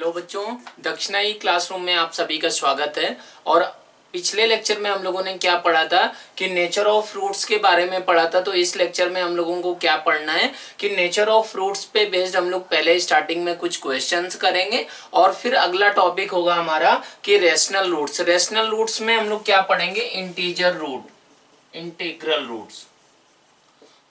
Hello बच्चों, दक्षिणा ई classroom में आप सभी का स्वागत है। और पिछले लेक्चर में हम लोगों ने क्या पढ़ा था कि नेचर ऑफ फ्रूट्स के बारे में पढ़ा था। तो इस लेक्चर में हम लोगों को क्या पढ़ना है कि नेचर ऑफ फ्रूट्स पे बेस्ड हम लोग पहले स्टार्टिंग में कुछ क्वेश्चंस करेंगे और फिर अगला टॉपिक होगा हमारा कि रेशनल रूट्स। रेशनल रूट्स में हम लोग क्या पढ़ेंगे, इंटीजर रूट, इंटीग्रल रूट्स।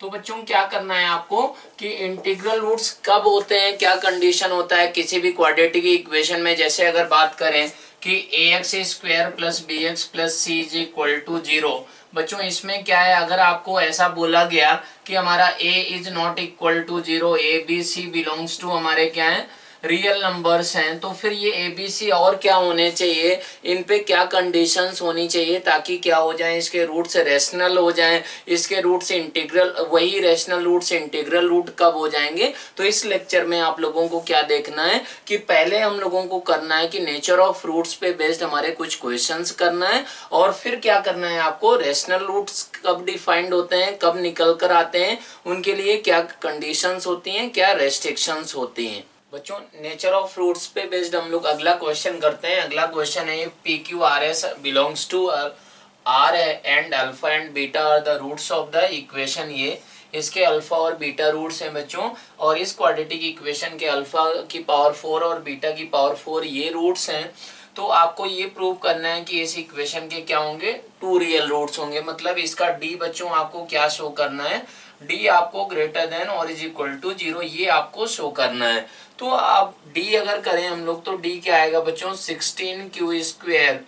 तो बच्चों क्या करना है आपको कि इंटीग्रल रूट्स कब होते हैं, क्या कंडीशन होता है किसी भी क्वाड्रेटिक इक्वेशन में। जैसे अगर बात करें कि ax square plus B X plus C is equal to 0। बच्चों इसमें क्या है, अगर आपको ऐसा बोला गया कि हमारा a is not equal to 0, A B C belongs to हमारे क्या है, रियल नंबर्स हैं, तो फिर ये एबीसी और क्या होने चाहिए, इन पे क्या कंडीशंस होनी चाहिए ताकि क्या हो जाए, इसके रूट्स रेशनल हो जाएं, इसके रूट्स इंटीग्रल, वही रेशनल रूट्स इंटीग्रल रूट कब हो जाएंगे। तो इस लेक्चर में आप लोगों को क्या देखना है कि पहले हम लोगों को करना है कि नेचर ऑफ रूट्स पे बेस्ड हमारे कुछ क्वेश्चंस करना है और फिर क्या करना है आपको, रेशनल रूट्स कब डिफाइंड होते हैं, कब निकल कर आते हैं, उनके लिए क्या कंडीशंस होती हैं, क्या रेस्ट्रिक्शंस होती हैं। बच्चों नेचर ऑफ फ्रूट्स पे बेस्ड हम लोग अगला क्वेश्चन करते हैं। अगला क्वेश्चन है P Q R S belongs to R and alpha and beta are the roots of the equation. ये इसके अल्फा और बीटा रूट्स हैं बच्चों, और इस क्वाड्रेटिक इक्वेशन के अल्फा की पावर 4 और बीटा की पावर 4 ये रूट्स हैं। तो आपको ये प्रूव करना है कि इस इक्वेशन के क्या होंगे, 2 रियल रूट्स होंगे। मतलब इसका डी बच्चों आपको क्या शो करना है, डी आपको ग्रेटर देन और इज इक्वल टू 0 ये आपको शो करना है। तो आप डी अगर करें हम लोग तो डी क्या आएगा बच्चों, 16q स्क्वायर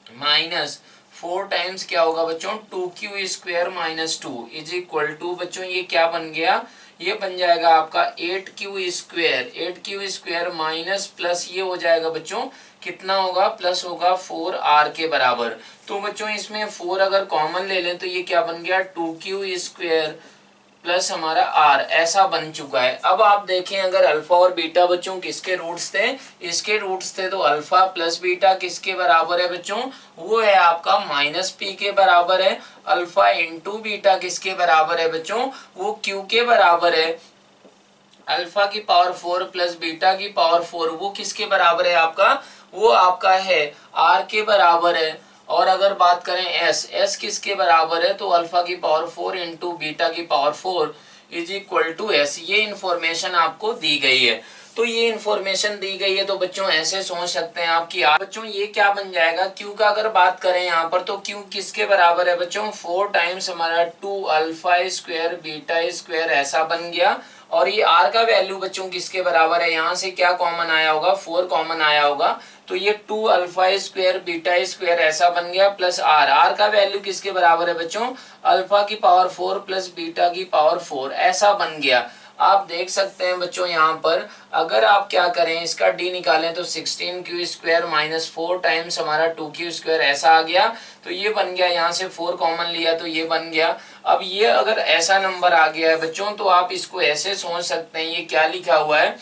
माइनस 4 टाइम्स क्या होगा बच्चों, 2q square minus 2 is equal to बच्चों ये क्या बन गया, ये बन जाएगा आपका 8q square, 8q square minus plus ये हो जाएगा बच्चों कितना होगा, प्लस होगा 4r के बराबर। तो बच्चों इसमें 4 अगर कॉमन ले लें तो ये क्या बन गया, 2q स्क्वायर प्लस हमारा r, ऐसा बन चुका है। अब आप देखें अगर अल्फा और बीटा बच्चों किसके रूट्स थे, इसके रूट्स थे, तो अल्फा प्लस बीटा किसके बराबर है बच्चों, वो है आपका माइनस पी के बराबर है। अल्फा इंटू बीटा किसके बराबर है बच्चों, वो क्यू के बराबर है। अल्फा की पावर 4 प्लस बीटा की पावर 4 वो किसके बराबर है आपका, वो आपका है r के बराबर है। और अगर बात करें s किसके बराबर है, तो अल्फा की पावर 4 इंटू बीटा की power 4 is equal to s। ये इंफॉर्मेशन आपको दी गई है। तो ये इंफॉर्मेशन दी गई है तो बच्चों ऐसे सोच सकते हैं आप कि बच्चों ये क्या बन जाएगा, q का अगर बात करें यहाँ पर तो q किसके बराबर है बच्चों, 4 टाइम्स हमारा 2 अल्फा स्क्वायर बीटा स्क्वायर ऐसा बन गया। और ये r का वैल्यू बच्चों किसके बराबर है, यहाँ से क्या कॉमन आया होगा, 4 कॉमन आया होगा, तो ये 2 अल्फा स्क्वायर बीटा स्क्वायर ऐसा बन गया प्लस r का वैल्यू किसके बराबर है बच्चों, अल्फा की पावर 4 प्लस बीटा की पावर 4 ऐसा बन गया। आप देख सकते हैं बच्चों यहाँ पर अगर आप क्या करें इसका d निकालें तो 16q स्क्वायर माइनस 4 टाइम्स हमारा 2q स्क्वायर ऐसा आ गया। तो ये बन गया, यहाँ से 4 कॉमन लिया तो ये बन गया। अब ये अगर ऐसा नंबर आ गया है बच्चों तो आप इसको ऐसे सोच सकते हैं, ये क्या लिखा हुआ है,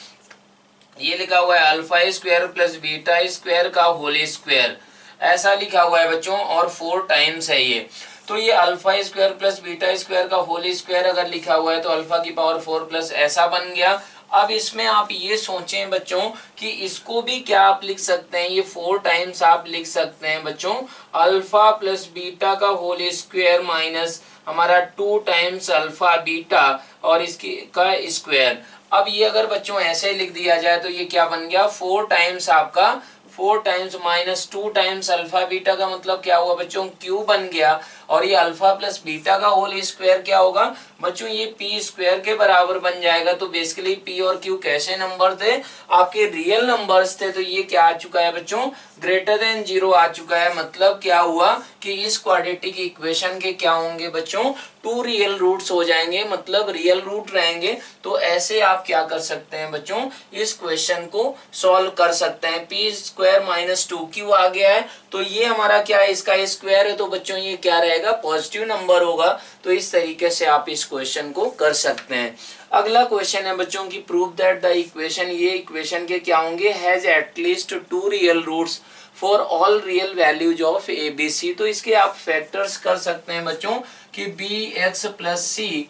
ये लिखा हुआ है alpha square plus beta square का होल स्क्वायर, ऐसा लिखा हुआ है बच्चों, और 4 टाइम्स है ये। तो ये alpha square plus beta square का होल स्क्वायर अगर लिखा हुआ है तो अल्फा की पावर 4 प्लस ऐसा बन गया। अब इसमें आप ये सोचें बच्चों कि इसको भी क्या आप लिख सकते हैं, ये 4 टाइम्स आप लिख सकते हैं बच्चों अल्फा प्लस बीटा का होल स्क्वायर माइनस हमारा 2 टाइम्स अल्फा बीटा और इसकी का स्क्वायर। अब ये अगर बच्चों ऐसे लिख दिया जाए तो ये क्या बन गया, 4 टाइम्स आपका 4 times minus 2 times alpha beta का मतलब क्या हुआ बच्चों, क्यू बन गया। और ये अल्फा प्लस बीटा का होल स्क्वायर क्या होगा बच्चों, ये पी स्क्वायर के बराबर बन जाएगा। तो बेसिकली पी और क्यू कैसे नंबर थे, आपके रियल नंबर्स थे। तो ये क्या आ चुका है बच्चों, ग्रेटर देन 0 आ चुका है। मतलब क्या हुआ कि इस क्वाड्रेटिक इक्वेशन के क्या होंगे बच्चों, 2 रियल रूट्स हो जाएंगे, मतलब रियल रूट रहेंगे। तो ऐसे आप क्या कर सकते हैं बच्चों, इस क्वेश्चन को सॉल्व कर सकते हैं। पी स्क्वायर माइनस 2q आ गया है तो ये हमारा क्या है, इसका स्क्वायर है, तो बच्चों ये क्या रहेगा, पॉजिटिव नंबर होगा। तो इस तरीके से आप इस क्वेश्चन को कर सकते हैं। अगला क्वेश्चन है बच्चों की प्रूव दैट द इक्वेशन, ये इक्वेशन के क्या होंगे, has at least 2 real roots for all real values of A B C. तो इसके आप फैक्टर्स कर सकते हैं बच्चों कि B X plus C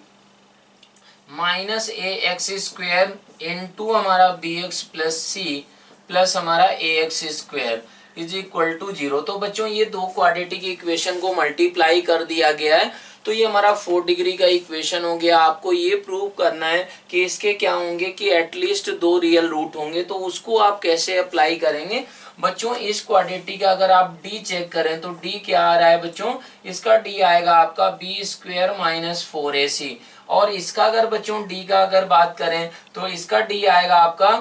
minus A X square into हमारा B X plus C plus हमारा ax square is equal to 0। तो बच्चों ये दो क्वाड्रेटिक इक्वेशन को मल्टीप्लाई कर दिया गया है, तो ये हमारा 4 डिग्री का इक्वेशन हो गया। आपको ये प्रूव करना है कि इसके क्या होंगे कि एटलीस्ट 2 रियल रूट होंगे। तो उसको आप कैसे अप्लाई करेंगे बच्चों, इस क्वाड्रेटिक का अगर आप डी चेक करें तो डी क्या आ रहा है बच्चों, इसका डी आएगा आपका बी स्क्वायर माइनस 4ac। और इसका अगर बच्चों डी का अगर बात करें तो इसका डी आएगा आपका,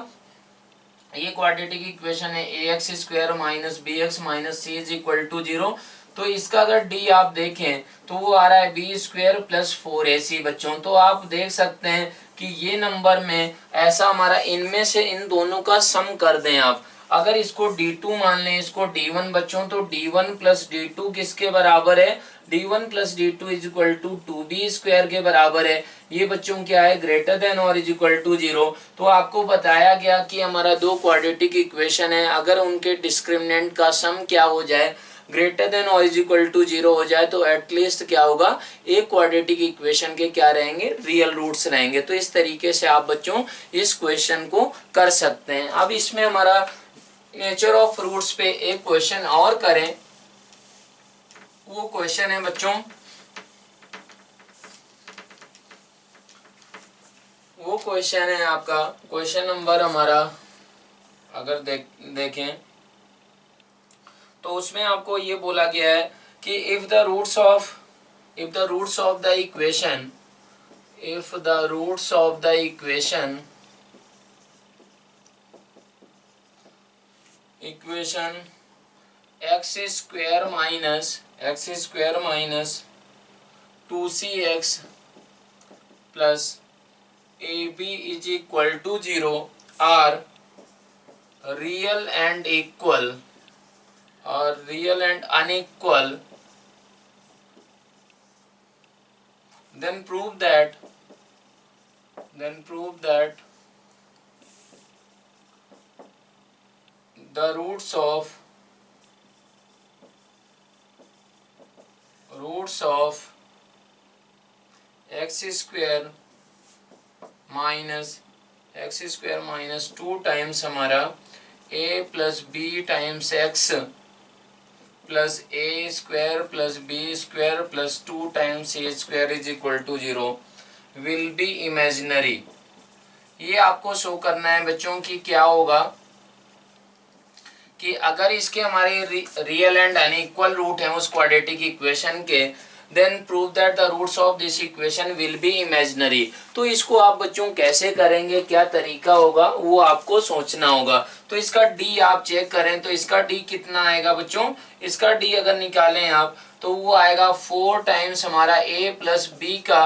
ये क्वाड्रेटिक इक्वेशन है ax square minus B X minus C is equal to 0। तो इसका अगर डी आप देखें तो वो आ रहा है बी स्क्वायर प्लस 4ac बच्चों। तो आप देख सकते हैं कि ये नंबर में ऐसा हमारा इनमें से इन दोनों का सम कर दें आप, अगर इसको d2 मान लें, इसको d1 बच्चों, तो d1 प्लस d2 किसके बराबर है, d1 plus d2 is equal to 2b square के बराबर है। ये बच्चों क्या है, ग्रेटर देन और इज इक्वल टू 0। तो आपको बताया गया कि हमारा दो क्वाड्रेटिक इक्वेशन है, अगर उनके डिस्क्रिमिनेंट का सम क्या हो जाए, ग्रेटर देन और इज इक्वल टू 0 हो जाए, तो एटलीस्ट क्या होगा, एक क्वाड्रेटिक इक्वेशन के क्या रहेंगे, रियल रूट्स रहेंगे। तो इस तरीके से आप बच्चों इस क्वेश्चन को कर सकते हैं। अब इसमें हमारा नेचर ऑफ रूट्स पे एक क्वेश्चन और करें, वो क्वेश्चन है बच्चों, वो क्वेश्चन है आपका क्वेश्चन नंबर हमारा अगर देखें तो उसमें आपको ये बोला गया है कि if the roots of the equation X square minus 2cx plus ab is equal to 0 are real and unequal, then prove that the roots of x square minus 2 times हमारा a plus b times x plus a square plus b square plus 2 times a square is equal to 0 will be imaginary. ये आपको show करना है बच्चों कि क्या होगा कि अगर इसके हमारे रियल एंड अनइक्वल रूट हैं उस क्वाड्रेटिक इक्वेशन के, then prove that the roots of this equation will be imaginary. तो इसको आप बच्चों कैसे करेंगे, क्या तरीका होगा, वो आपको सोचना होगा। तो इसका डी आप चेक करें तो इसका डी कितना आएगा बच्चों, इसका डी अगर निकालें आप तो वो आएगा 4 टाइम्स हमारा a प्लस बी का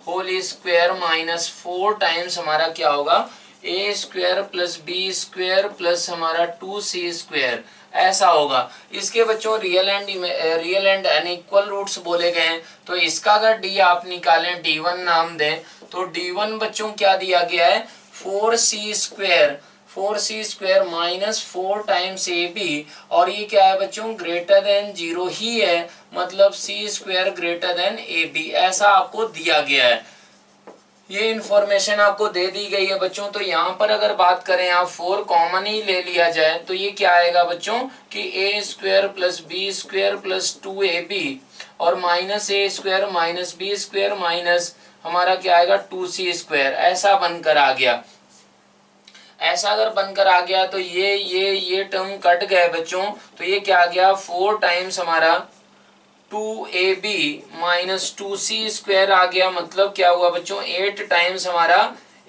होल स्क्वायर माइनस 4 टाइम्स हमारा क्या होगा a square plus B square plus हमारा 2c स्क्वायर, ऐसा होगा। इसके बच्चों रियल एंड अनइक्वल रूट्स बोले गए हैं, तो इसका अगर डी आप निकालें, d1 नाम दें, तो d1 बच्चों क्या दिया गया है 4c square minus 4 times ab, और ये क्या है बच्चों ग्रेटर देन 0 ही है, मतलब c square greater than ab, ऐसा आपको दिया गया है। ये इंफॉर्मेशन आपको दे दी गई है बच्चों। तो यहाँ पर अगर बात करें आप 4 कॉमन ही ले लिया जाए तो ये क्या आएगा बच्चों कि a square plus B square plus 2ab और minus a square minus B square minus हमारा क्या आएगा 2c स्क्वायर, ऐसा बनकर आ गया। ऐसा अगर बनकर आ गया तो ये टर्म कट गए बच्चों, तो ये क्या आ गया 4 टाइम्स हमारा 2ab माइनस 2c स्क्वायर आ गया, मतलब क्या हुआ बच्चों 8 टाइम्स हमारा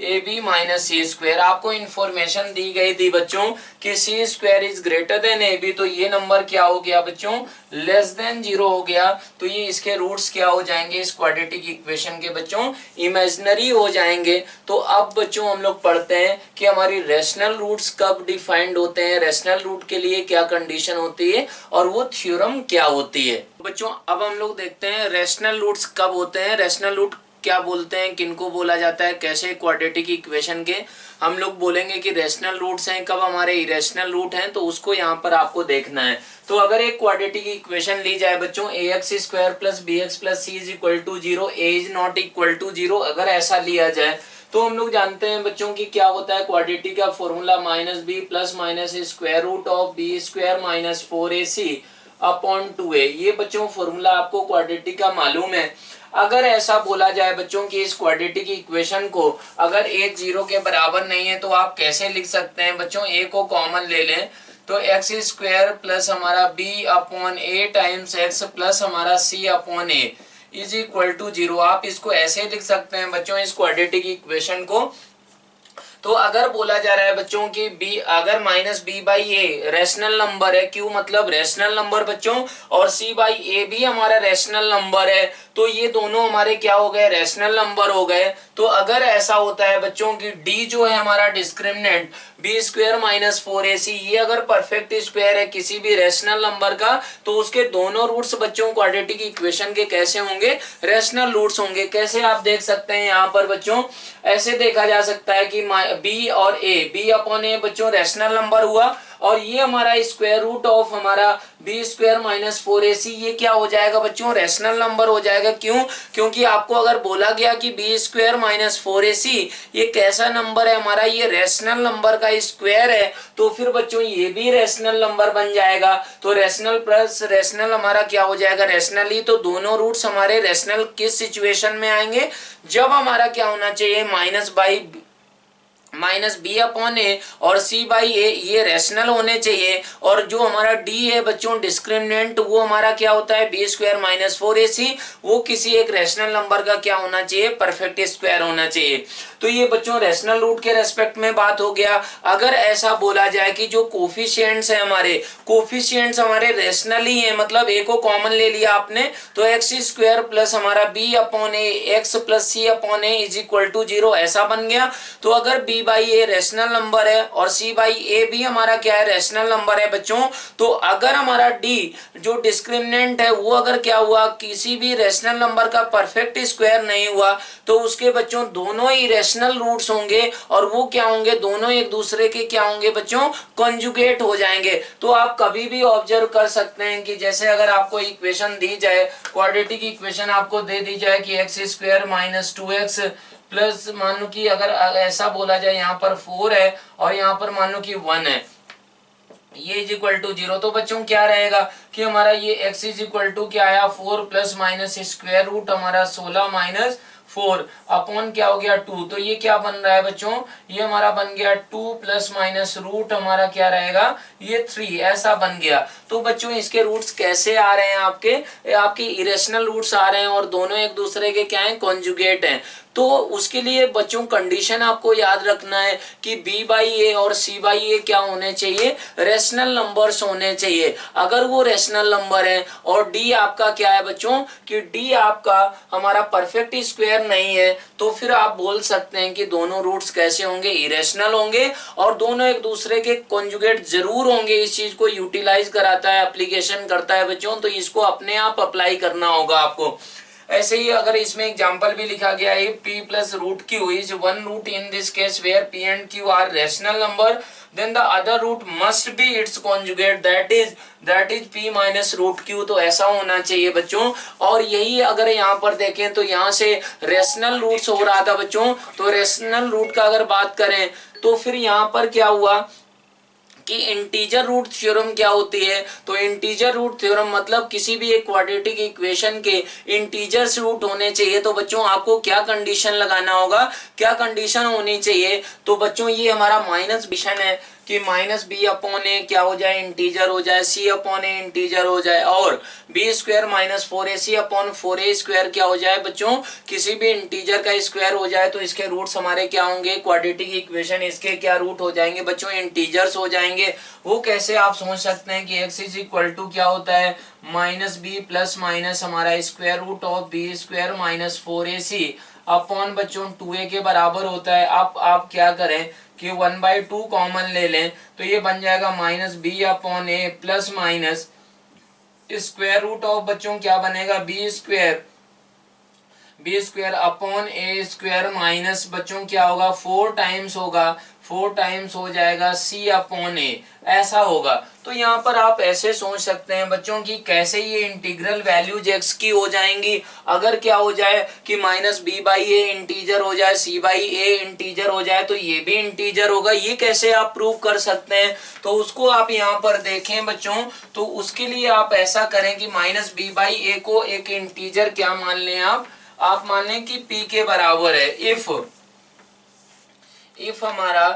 ab माइनस सी स्क्वायर। आपको इन्फॉर्मेशन दी गई थी बच्चों कि c square is greater than ab, तो ये नंबर क्या हो गया बच्चों लेस देन 0 हो गया। तो ये इसके रूट्स क्या हो जाएंगे इस क्वाड्रेटिक इक्वेशन के बच्चों इमेजिनरी हो जाएंगे। तो अब बच्चों हम लोग पढ़ते हैं कि हमारी रेशनल रूट्स कब डिफाइंड होते हैं, रेशनल रूट के लिए क्या कंडीशन होती है और वो थ्योरम क्या होती है। बच्चों अब हम लोग देखते हैं रेशनल रूट्स कब होते हैं, रेशनल रूट क्या बोलते हैं, किनको बोला जाता है, कैसे क्वाड्रेटिक इक्वेशन के हम लोग बोलेंगे कि रेशनल रूट्स हैं, कब हमारे इरेशनल रूट हैं, तो उसको यहाँ पर आपको देखना है। तो अगर एक क्वाड्रेटिक इक्वेशन ली जाए बच्चों ax square plus bx plus c is equal to 0, a is not equal to 0, अगर ऐसा लिया जाए तो हम लोग जानते हैं बच्चों की क्या होता है क्वाड्रेटिक का formula, minus B plus minus square root of B square minus 4ac upon 2a। ये बच्चों फॉर्मूला आपको क्वाड्रेटिक का मालूम है। अगर ऐसा बोला जाए बच्चों की इस क्वाड्रेटिक इक्वेशन को अगर a 0 के बराबर नहीं है तो आप कैसे लिख सकते हैं बच्चों, a को कॉमन ले लें तो एक्स स्क्वायर प्लस हमारा B upon A times X plus हमारा C upon A is equal to 0। आप इसको ऐसे लिख सकते हैं बच्चों इस क्वाड्रेटिक इक्वेशन को। तो अगर बोला जा रहा है बच्चों की b अगर minus B by A rational number है, क्यों मतलब रैशनल नंबर बच्चों, और c बाई ए भी हमारा रैशनल नंबर है, तो ये दोनों हमारे क्या हो गए, रैशनल नंबर हो गए। तो अगर ऐसा होता है बच्चों की d जो है हमारा discriminant B square minus 4ac ये अगर परफेक्ट स्क्वायर है किसी भी रैशनल नंबर का, तो उसके दोनों रूट्स बच्चों क्वाड्रेटिक इक्वेशन के कैसे होंगे, रैशनल रूट्स होंगे। कैसे आप देख सकते हैं यहाँ पर बच्चों, ऐसे देखा जा सकता है कि b और a, b अपॉन ए बच्चों रैशनल नंबर हुआ, और ये हमारा स्क्वायर रूट ऑफ हमारा बी स्क्वायर माइनस 4ac ये क्या हो जाएगा बच्चों, रैशनल नंबर हो जाएगा। क्यों, क्योंकि आपको अगर बोला गया कि बी स्क्वायर माइनस 4ac ये कैसा नंबर है हमारा, ये रैशनल नंबर का स्क्वायर है, तो फिर बच्चों ये भी रैशनल नंबर बन जाएगा। तो रैशनल प्लस रैशनल हमारा क्या हो जाएगा, रैशनल ही। तो दोनों रूट्स हमारे रैशनल किस सिचुएशन में आएंगे, जब हमारा क्या होना चाहिए, माइनस बी अपॉन ए और सी बाई ए ये रैशनल होने चाहिए, और जो हमारा डी है बच्चों डिस्क्रिमिनेंट वो हमारा क्या होता है बी स्क्वायर माइनस 4ac वो किसी एक रैशनल नंबर का क्या होना चाहिए, परफेक्ट स्क्वायर होना चाहिए। तो ये बच्चों रैशनल रूट के रेस्पेक्ट में बात हो गया। अगर ऐसा बोला जाए कि जो कोफिशिएंट्स है हमारे, कोफिशिएंट्स हमारे रैशनल ही है, मतलब ए को कॉमन ले लिया आपने तो एक्स स्क्वायर प्लस हमारा B upon A X plus C upon A is equal to 0 ऐसा बन गया। तो अगर b by A rational number है और c बाई ए भी हमारा क्या है, रैशनल नंबर है बच्चों, तो अगर हमारा d जो डिस्क्रिमिनेंट है वो अगर क्या हुआ, किसी भी रैशनल नंबर का परफेक्ट स्क्वायर नहीं हुआ, तो उसके बच्चों दोनों ही रैशनल रूट्स होंगे, और वो क्या होंगे, दोनों एक दूसरे के क्या होंगे बच्चों, कॉन्जुगेट हो जाएंगे। तो आप कभी भी ऑब्जर्व कर सकते हैं कि जैसे अगर आपको इक्वेशन दी जाए, क्वाड्रेटिक इक्वेशन आपको दे दी जाए कि x square minus 2x plus मान लो कि अगर ऐसा बोला जाए यहाँ पर 4 है और यहाँ पर मान लो कि 1 है, ये इज इक्वल टू 0, तो बच्चों क्या रहेगा कि हमारा ये x इज इक्वल टू क्या आया 4 प्लस माइनस स्क्वायर रूट हमारा 16 माइनस 4 अपॉन क्या हो गया 2। तो ये क्या बन रहा है बच्चों, ये हमारा बन गया 2 प्लस माइनस रूट हमारा क्या रहेगा, ये 3 ऐसा बन गया। तो बच्चों इसके रूट्स कैसे आ रहे हैं, आपके इरेशनल रूट्स आ रहे हैं और दोनों एक दूसरे के क्या हैं, कॉन्जुगेट हैं। तो उसके लिए बच्चों कंडीशन आपको याद रखना है कि b बाई ए और c बाई ए क्या होने चाहिए, रेशनल नंबर्स होने चाहिए। अगर वो रेशनल नंबर है और d आपका क्या है बच्चों, कि d आपका हमारा परफेक्ट स्क्वायर नहीं है, तो फिर आप बोल सकते हैं कि दोनों रूट्स कैसे होंगे, इरेशनल होंगे और दोनों एक दूसरे के कॉन्जुगेट जरूर होंगे। इस चीज को यूटिलाइज कराता है, एप्लीकेशन करता है बच्चों, तो इसको अपने आप अप्लाई करना होगा आपको। ऐसे ही अगर इसमें एग्जांपल भी लिखा गया है p plus root Q is one root in this case where p and q are rational number, then the other root must be its conjugate that is p minus root q। तो ऐसा होना चाहिए बच्चों। और यही अगर यहाँ पर देखें तो यहाँ से रैशनल रूट्स हो रहा था बच्चों, तो रैशनल रूट का अगर बात करें तो फिर यहाँ पर क्या हुआ कि इंटीजर रूट थ्योरम क्या होती है, तो इंटीजर रूट थ्योरम मतलब किसी भी एक क्वाड्रेटिक इक्वेशन के इंटीजर्स रूट होने चाहिए। तो बच्चों आपको क्या कंडीशन लगाना होगा, क्या कंडीशन होनी चाहिए, तो बच्चों ये हमारा माइनस कंडीशन है कि माइनस बी अपॉन ए क्या हो जाए, इंटीजर हो जाए, सी अपॉन ए इंटीजर हो जाए, और B square minus 4ac upon 4a square क्या हो जाए बच्चों, किसी भी इंटीजर का स्क्वायर हो जाए। तो इसके रूट्स हमारे क्या होंगे, क्वाड्रेटिक इक्वेशन इसके क्या रूट हो जाएंगे बच्चों, इंटीजर्स हो जाएंगे। वो कैसे आप सोच सकते हैं कि x इज इक्वल टू क्या होता है, माइनस बी प्लस माइनस हमारा square root of B square minus 4ac upon बच्चों 2a के बराबर होता है। आप क्या करें कि 1/2 कॉमन ले लें, तो ये बन जाएगा minus B upon A plus minus square root of बच्चों क्या बनेगा, B square upon A square minus बच्चों क्या होगा 4 टाइम्स होगा 4 टाइम्स हो जाएगा c अपॉन ए, ऐसा होगा। तो यहाँ पर आप ऐसे सोच सकते हैं बच्चों की कैसे ये इंटीग्रल वैल्यूज x की हो जाएंगी। अगर क्या हो जाए कि minus B by A integer हो जाए, सी बाई ए इंटीजर हो जाए, तो ये भी इंटीजर होगा। ये कैसे आप प्रूव कर सकते हैं, तो उसको आप यहाँ पर देखें बच्चों। तो उसके लिए आप ऐसा करें कि माइनस बी बाई ए को एक इंटीजर क्या मान लें आप मान लें कि p के बराबर है। इफ हमारा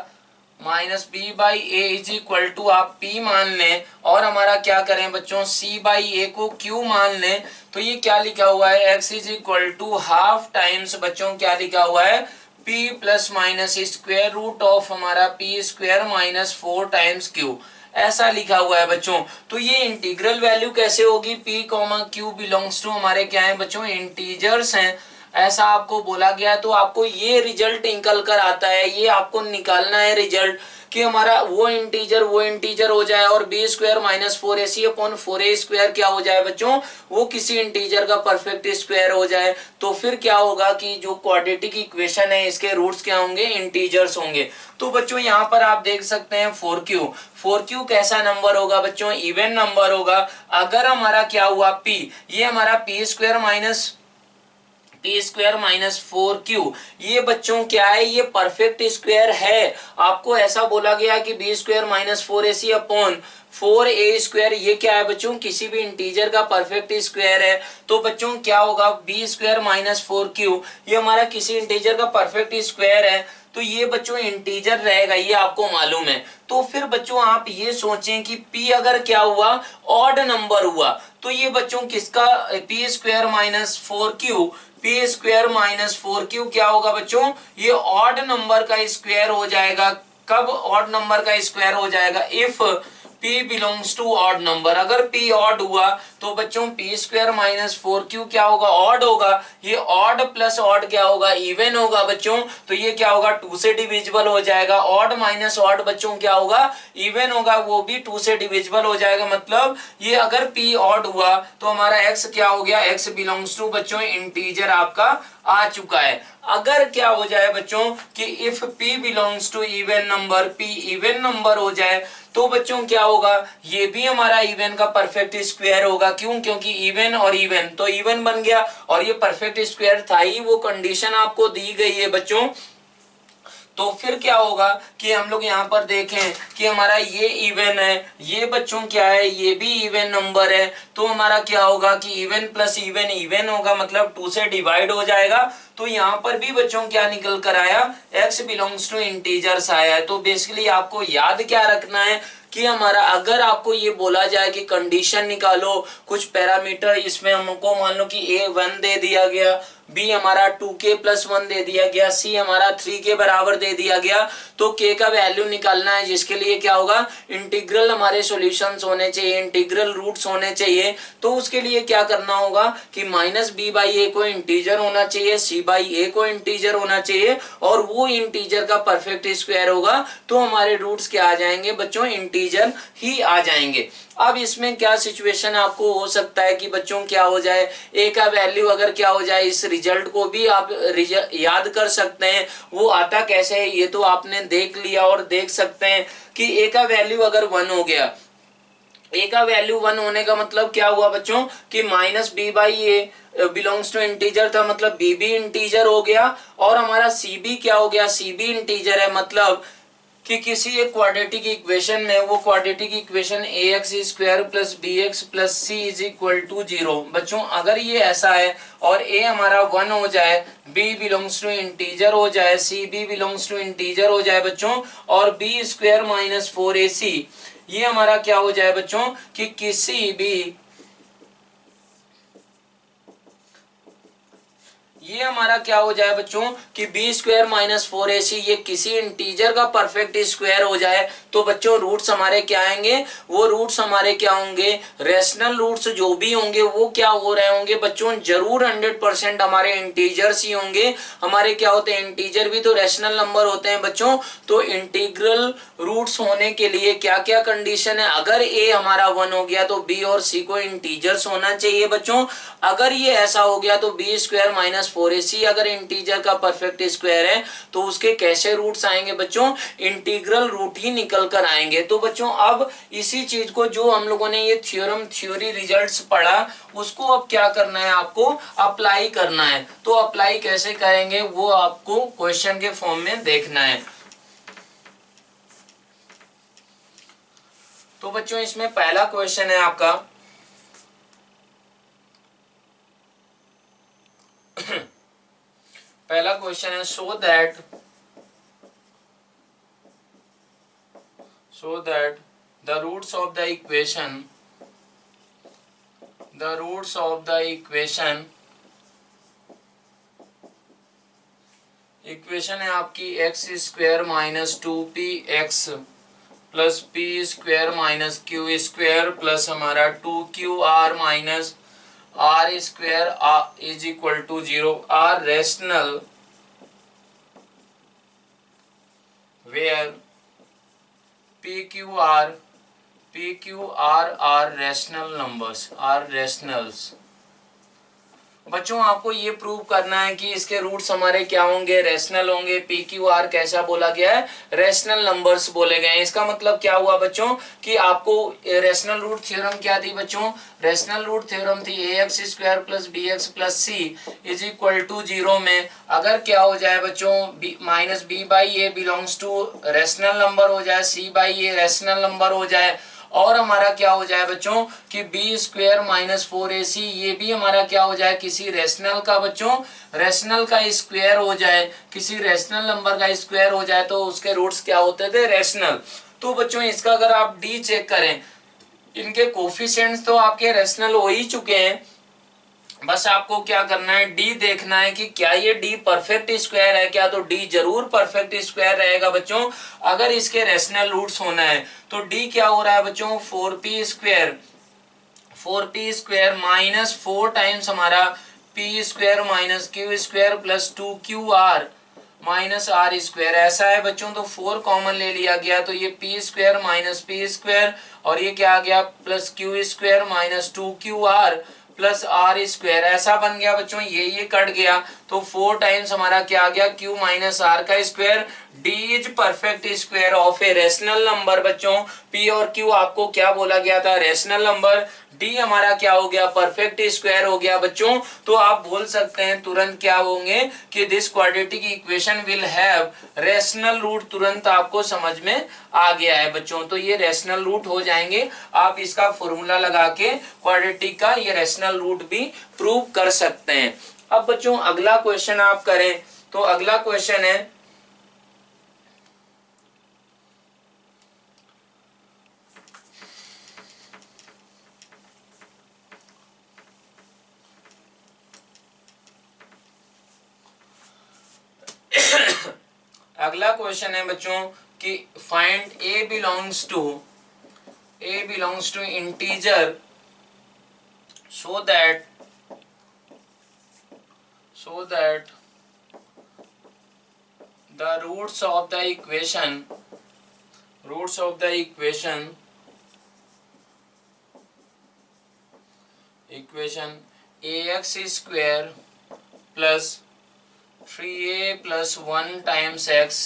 minus B by A is equal to आप p मान लें, और हमारा क्या करें बच्चों c बाई ए को q मान लें, तो ये क्या लिखा हुआ है x is equal to half times बच्चों क्या लिखा हुआ है p plus minus square root of हमारा p square minus 4 times q, ऐसा लिखा हुआ है बच्चों। तो ये इंटीग्रल वैल्यू कैसे होगी, p comma q belongs to हमारे क्या है बच्चों, इंटीजर्स हैं, ऐसा आपको बोला गया। तो आपको ये रिजल्ट निकल कर आता है, ये आपको निकालना है रिजल्ट कि हमारा वो इंटीजर हो जाए और B square minus 4ac upon 4a square क्या हो जाए बच्चों, वो किसी इंटीजर का परफेक्ट स्क्वायर हो जाए। तो फिर क्या होगा कि जो क्वाड्रेटिक इक्वेशन है इसके रूट्स क्या होंगे, इंटीजर्स होंगे। तो बच्चों यहाँ पर आप देख सकते हैं 4q कैसा नंबर होगा बच्चों, इवन नंबर होगा। अगर हमारा क्या हुआ p, ये हमारा p स्क्वायर माइनस 4q, ये बच्चों क्या है, ये परफेक्ट स्क्वायर है। आपको ऐसा बोला गया कि b square minus 4ac upon 4a square, ये क्या है बच्चों, किसी भी इंटीजर का परफेक्ट स्क्वायर है। तो बच्चों क्या होगा, बी स्क्वायर माइनस 4q ये हमारा किसी इंटीजर का परफेक्ट स्क्वायर है, तो ये बच्चों इंटीजर रहेगा, ये आपको मालूम है। तो फिर बच्चों आप ये सोचें कि p अगर क्या हुआ, ऑड नंबर हुआ, तो ये बच्चों किसका, p स्क्वायर माइनस 4q क्या होगा बच्चों, ये ऑड नंबर का स्क्वायर हो जाएगा। कब ऑड नंबर का स्क्वायर हो जाएगा, if p belongs to odd number. अगर p ऑड हुआ तो बच्चों p स्क्वायर माइनस 4q क्या होगा, ऑड होगा। ये ऑड प्लस ऑड क्या होगा, इवन होगा बच्चों। तो ये क्या होगा, 2 से डिविजिबल हो जाएगा। ऑड माइनस ऑड बच्चों क्या होगा, इवन होगा, वो भी 2 से डिविजिबल हो जाएगा। मतलब ये अगर p ऑड हुआ तो हमारा x क्या हो गया, x बिलोंग्स टू बच्चों इंटीजर आपका आ चुका है। अगर क्या हो जाए बच्चों कि if p belongs to even number, p even number हो जाए, तो बच्चों क्या होगा, ये भी हमारा इवन का परफेक्ट स्क्वायर होगा। क्यों, क्योंकि इवन और इवन तो इवन बन गया, और ये परफेक्ट स्क्वायर था ही, वो कंडीशन आपको दी गई है बच्चों। तो फिर क्या होगा कि हम लोग यहाँ पर देखें कि हमारा ये इवन है, ये बच्चों क्या है, ये भी इवन नंबर है। तो हमारा क्या होगा कि इवन प्लस इवन इवन होगा, मतलब 2 से डिवाइड हो जाएगा। तो यहाँ पर भी बच्चों क्या निकल कर आया, x बिलोंग्स टू इंटीजर्स आया है। तो बेसिकली आपको याद क्या रखना है कि हमारा, अगर आपको ये बोला जाए कि कंडीशन निकालो, कुछ पैरामीटर इसमें हमको मान लो कि a 1 दे दिया गया, b हमारा 2k प्लस 1 दे दिया गया, c हमारा 3 के बराबर दे दिया गया, तो k का वैल्यू निकालना है, जिसके लिए क्या होगा, इंटीग्रल हमारे सॉल्यूशंस होने चाहिए, इंटीग्रल रूट्स होने चाहिए। तो उसके लिए क्या करना होगा कि माइनस बी बाई ए को इंटीजर होना चाहिए, सी बाई ए को इंटीजर होना चाहिए, और वो इंटीजर का परफेक्ट स्क्वायर होगा। तो हमारे रूट्स क्या आ जाएंगे बच्चों, इंटीजर ही आ जाएंगे। अब इसमें क्या सिचुएशन आपको हो सकता है कि बच्चों क्या हो जाए, ए का वैल्यू अगर क्या हो जाए, इस रिजल्ट को भी आप याद कर सकते हैं। वो आता कैसे है ये तो आपने देख लिया, और देख सकते हैं कि ए का वैल्यू अगर 1 हो गया, ए का वैल्यू 1 होने का मतलब क्या हुआ बच्चों कि minus B by a belongs to integer था, मतलब बी भी इंटीजर हो गया, और हमारा सी भी क्या हो गया, सी भी इंटीजर है। मतलब कि किसी एक क्वाड्रेटिक इक्वेशन में, वो quadratic equation ax square plus bx plus c is equal to 0। बच्चों अगर ये ऐसा है और a हमारा 1 हो जाए, b बिलोंग्स टू इंटीजर हो जाए, c भी बिलोंग्स टू इंटीजर हो जाए बच्चों, और b स्क्वायर माइनस 4ac ये हमारा क्या हो जाए बच्चों कि किसी भी, ये हमारा क्या हो जाए बच्चों कि बी स्क्वायर माइनस 4ac ये किसी इंटीजर का परफेक्ट स्क्वायर हो जाए। तो बच्चों रूट्स हमारे क्या आएंगे, वो रूट्स हमारे क्या होंगे, रेशनल रूट्स जो भी होंगे वो क्या हो रहे होंगे बच्चों, जरूर 100% हमारे इंटीजर्स ही होंगे। हमारे क्या होते हैं, इंटीजर भी तो रेशनल नंबर होते हैं बच्चों। तो इंटीग्रल रूट्स होने के लिए क्या क्या कंडीशन है, अगर a हमारा 1 हो गया तो b और c को इंटीजर्स होना चाहिए बच्चों। अगर ये ऐसा हो गया तो बी स्क्वायर माइनस 4ac अगर इंटीजर का परफेक्ट स्क्वायर है तो उसके कैसे रूट्स आएंगे बच्चों, इंटीग्रल रूट ही निकल कर आएंगे। तो बच्चों अब इसी चीज को जो हम लोगों ने ये थ्योरी रिजल्ट्स पढ़ा उसको अब क्या करना है, आपको अप्लाई करना है। तो अप्लाई कैसे करेंगे वो आपको क्वेश्चन के फॉर्म में देखना है। तो बच्चों इसमें पहला क्वेश्चन है आपका पहला क्वेश्चन है so that the roots of the equation equation है आपकी x square minus 2p x plus p square minus q square plus हमारा 2qr minus r square is equal to 0 are rational where PQR are rational numbers, are rationals। बच्चों आपको ये prove करना है कि इसके रूट्स हमारे क्या होंगे, रेशनल होंगे। PQR कैसा बोला गया है, रेशनल नंबर्स बोले गए हैं। इसका मतलब क्या हुआ बच्चों कि आपको रेशनल रूट थ्योरम क्या थी बच्चों, रेशनल रूट थ्योरम थी ax square plus bx plus c is equal to 0 में अगर क्या हो जाए बच्चों minus b by a belongs to rational number हो जाए, c by a rational number हो जाए और हमारा क्या हो जाए बच्चों कि बी स्क्वायर माइनस 4ac ये भी हमारा क्या हो जाए, किसी रेशनल का बच्चों रेशनल का स्क्वायर हो जाए, किसी रेशनल नंबर का स्क्वायर हो जाए तो उसके रूट्स क्या होते थे, रेशनल। तो बच्चों इसका अगर आप डी चेक करें, इनके कोफिशिएंट्स तो आपके रेशनल हो ही चुके हैं, बस आपको क्या करना है, डी देखना है कि क्या ये डी परफेक्ट स्क्वायर है क्या। तो डी जरूर परफेक्ट स्क्वायर रहेगा बच्चों अगर इसके रेशनल रूट्स होना है। तो डी क्या हो रहा है बच्चों 4p स्क्वायर माइनस 4 टाइम्स हमारा p square minus q square plus 2qr minus r square ऐसा है बच्चों। तो 4 कॉमन ले लिया गया तो ये p square minus p square और ये क्या आ गया plus q square minus 2qr plus r square ऐसा बन गया बच्चों। ये कट गया तो 4 टाइम्स हमारा क्या आ गया q माइनस आर का square. D is perfect square of A rational number बच्चों। p और q आपको क्या बोला गया था, रेशनल नंबर। डी हमारा क्या हो गया, परफेक्ट स्क्वायर हो गया बच्चों। तो आप बोल सकते हैं तुरंत क्या होंगे कि this quadratic equation will have rational root. तुरंत आपको समझ में आ गया है बच्चों। तो ये रेशनल रूट हो जाएंगे, आप इसका फॉर्मूला लगा के क्वाड्रेटिक का ये रेशनल रूट भी प्रूव कर सकते हैं। अब बच्चों अगला क्वेश्चन आप करें तो अगला क्वेश्चन है अगला क्वेश्चन है बच्चों कि find a belongs to integer so that the roots of the equation ax square plus 3a plus 1 times x